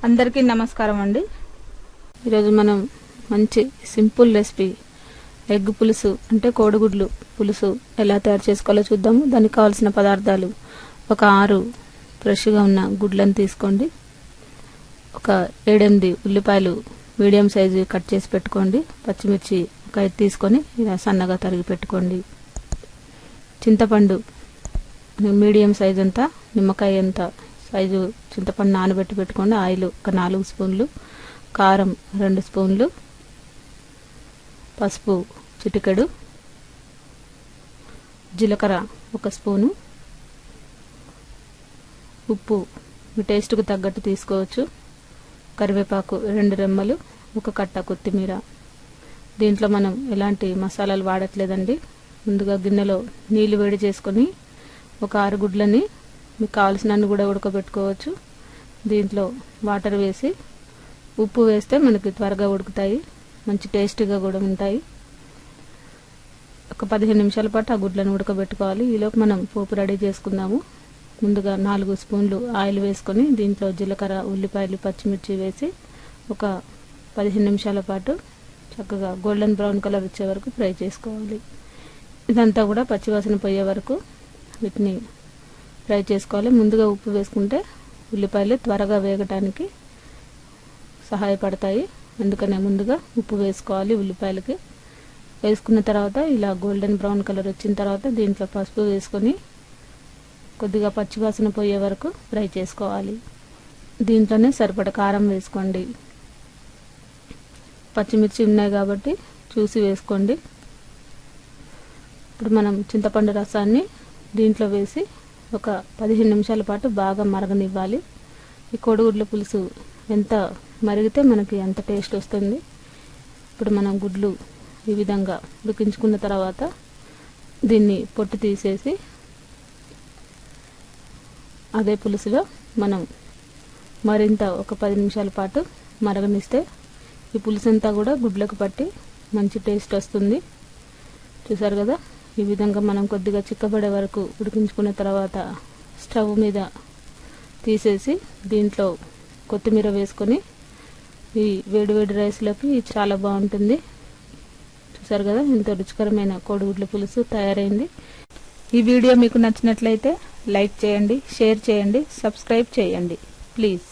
అందరికీ నమస్కారం అండి। ఈరోజు మనం మంచి సింపుల్ రెసిపీ ఎగ్ పులుసు అంటే కోడిగుడ్లు పులుసు ఎలా తయారు చేసుకోవాలో చూద్దాము। దానికి కావాల్సిన పదార్థాలు ఒక 6 ఫ్రెష్గా ఉన్న గుడ్లను తీసుకోండి, ఒక 7-8 ఉల్లిపాయలు మీడియం సైజు కట్ చేసి పెట్టుకోండి, పచ్చిమిర్చి ఒక 5 తీసుకొని ఇలా సన్నగా తరిగి పెట్టుకోండి, చింతపండు మీడియం సైజు అంత, నిమ్మకాయ అంత సైజు చింతపండు నానబెట్టి పెట్టుకోండి, ఆయిల్ ఒక 4 స్పూన్లు, కారం 2 స్పూన్లు, పసుపు చిటికెడు, జీలకర్ర 1 స్పూను, ఉప్పు మీ టేస్ట్కు తగ్గట్టు తీసుకోవచ్చు, కరివేపాకు 2 రెమ్మలు, ఒక కట్ట కొత్తిమీర। దీంట్లో మనం ఎలాంటి మసాలాలు వాడట్లేదండి। ముందుగా గిన్నెలో నీళ్లు వేడి చేసుకొని ఒక 6 గుడ్లని మీకు కావాల్సినన్ని కూడా ఉడకబెట్టుకోవచ్చు। దీంట్లో వాటర్ వేసి ఉప్పు వేస్తే మనకి త్వరగా ఉడుకుతాయి, మంచి టేస్టీగా కూడా ఉంటాయి। ఒక 15 నిమిషాల పాటు ఆ గుడ్లను ఉడకబెట్టుకోవాలి। ఈలోపు మనం పోపు రెడీ చేసుకుందాము। ముందుగా 4 స్పూన్లు ఆయిల్ వేసుకొని దీంట్లో జీలకర్ర, ఉల్లిపాయలు, పచ్చిమిర్చి వేసి ఒక 15 నిమిషాల పాటు చక్కగా గోల్డెన్ బ్రౌన్ కలర్ వచ్చే వరకు ఫ్రై చేసుకోవాలి। ఇదంతా కూడా పచ్చివాసన పోయే వరకు వీటిని ఫ్రై చేసుకోవాలి। ముందుగా ఉప్పు వేసుకుంటే ఉల్లిపాయలు త్వరగా వేగటానికి సహాయపడతాయి, అందుకనే ముందుగా ఉప్పు వేసుకోవాలి ఉల్లిపాయలకి। వేసుకున్న తర్వాత ఇలా గోల్డెన్ బ్రౌన్ కలర్ వచ్చిన తర్వాత దీంట్లో పసుపు వేసుకొని కొద్దిగా పచ్చివాసన పోయే వరకు ఫ్రై చేసుకోవాలి। దీంట్లోనే సరిపడ కారం వేసుకోండి, పచ్చిమిర్చి ఉన్నాయి కాబట్టి చూసి వేసుకోండి। ఇప్పుడు మనం చింతపండు రసాన్ని దీంట్లో వేసి ఒక 15 నిమిషాల పాటు బాగా మరగనివ్వాలి। ఈ కోడిగుడ్ల పులుసు ఎంత మరిగితే మనకి అంత టేస్ట్ వస్తుంది। ఇప్పుడు మనం గుడ్లు ఈ విధంగా ఉడికించుకున్న తర్వాత దీన్ని పొట్టు తీసేసి అదే పులుసులో మనం మరింత ఒక 10 నిమిషాల పాటు మరగనిస్తే ఈ పులుసు అంతా కూడా గుడ్లకు పట్టి మంచి టేస్ట్ వస్తుంది। చూసారు కదా, ఈ విధంగా మనం కొద్దిగా చిక్కబడే వరకు ఉడికించుకున్న తర్వాత స్టవ్ మీద తీసేసి దీంట్లో కొత్తిమీర వేసుకొని ఈ వేడివేడి రైస్లోకి చాలా బాగుంటుంది। చూసారు కదా, ఎంతో రుచికరమైన కోడిగుడ్ల పులుసు తయారైంది। ఈ వీడియో మీకు నచ్చినట్లయితే లైక్ చేయండి, షేర్ చేయండి, సబ్స్క్రైబ్ చేయండి ప్లీజ్।